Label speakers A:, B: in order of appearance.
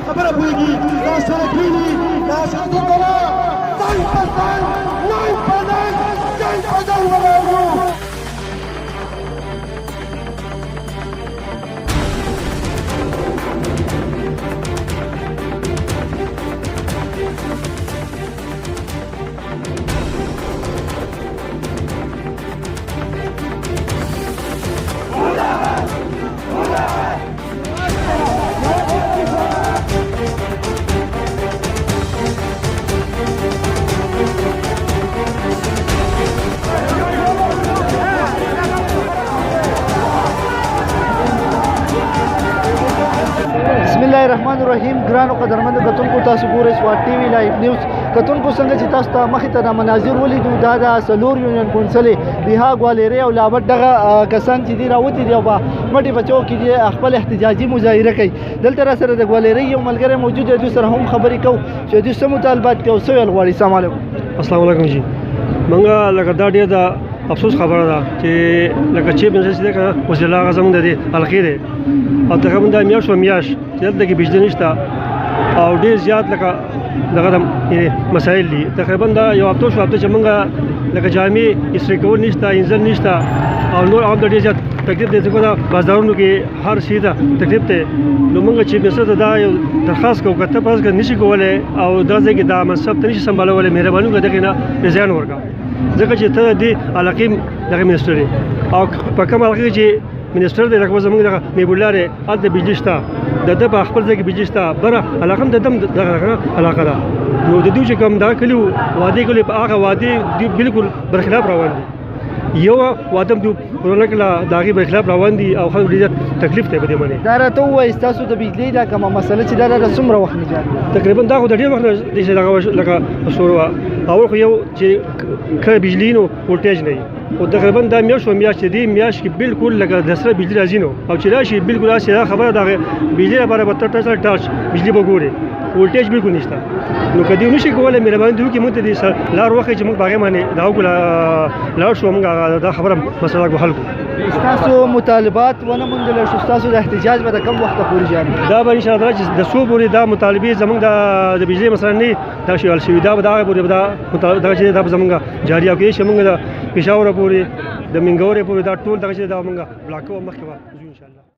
A: خبره پوهېږي دا سره کړي دي دا شاته کړه 9% ولاړ یو
B: بسم الله الرحمن الرحیم. ګرانو قدرمنو کتونکو تاسو ګورئ سوات ټي وی لایو نیوز. کتونکو څنګه چې تاسو ته مخې ته مناظر ولیدو دا د سلور یونین کونسلې بها ګوالری او لابد دغه کسان چې دي راوتي دي او په مټې بچو کې دي خپل احتجاجي مظاهره کوي. دلته را سره د ګوالری یو ملګری موجود دی، دوی سره هم خبرې کوو چې دوی څه مطالبات کوي او څه ویل غواړي. السلام علیکم.
C: السلام علیکم جی. منګه لکه دا ډېر د افسوس خبره ده چې لکه چیف منسټر دی که وزیر الله هغه زموږ د دې حلقې دی او تقریبا دا میاشت و میاشت چې دلته کې بجلی نشته او ډېر زیات لکه دغه مسایل دي. تقریبا دا یو هفته شو هفته چې موږ لکه جامې استری کول نشته، انځر نشته او نور عام ته ډېر زیات تکلیف دی. ځکه دا بازارونو کې هر شي ته تکلیف دی. نو موږ چیف منسټر ته دا یو درخواست کوو که ته فرض کړه نشي کولی او دغه ځای کې دا منصب ته نشي سمبالولی، مهرباني وکړه دغې نه ریزاین ورکړه. ځکه چې ته د دې علاقې دغه منسټر یې او په کوم علاقه کې چې منسټر دی لکه زموږ دغه محب الله دی هلته بجلي شته، د ده په خپل ځای کې بجلي شته، بره علاقه هم د ده دغه علاقه ده. نو د دوی چې کوم دغه کلي وو وعدې کړلې په هغه وعدې دوی بالکل برخلاف روان دي. یو واده هم دوی پوره نه کړله د هغې برخلاف روان دي او خلکو ډېر زیات تکلیف دی په دې باندې.
B: دا راته ووایي ستاسو د بجلۍ دا کومه مسله چې دا د څومره وخت نه جاري
C: تقریبا دا خو د ډېر وخت نه دی چې دغه لکه شروع وه. اول خو یو چې که بجلي نو ولټیج نه وي او تقریبا دا میاشت و میاشت دې میاشت کې بالکل لکه د سره بجلي راځي نو او چې راشي بالکل داسې دا خبره د هغې بجلي لپاره به ټچ بجلي به ګورې ولټیج بالکل نشته. نو که دوی نشي کولی مهرباني دې وکړي موږ ته دې لار وښیي چې موږ په هغې باندې د هغو لاړ شو موږ دا خبره مسله به حل کړو.
B: ستاسو مطالبات ونه موندلی شو، ستاسو د احتجاج به د کوم وخته پورې جاري
C: دا به انشاءالله چې د څو پورې دا مطالبې زموږ د بجلۍ مثلا نه دا شي حل شوي دا به دغه پورې دغه چې دا به زموږ جاري او کېدای شي موږ د پېښوره پورې د منګورې پورې دا ټول دغه چې دا موږ بلاک کوو مخکې به ځو انشاءالله.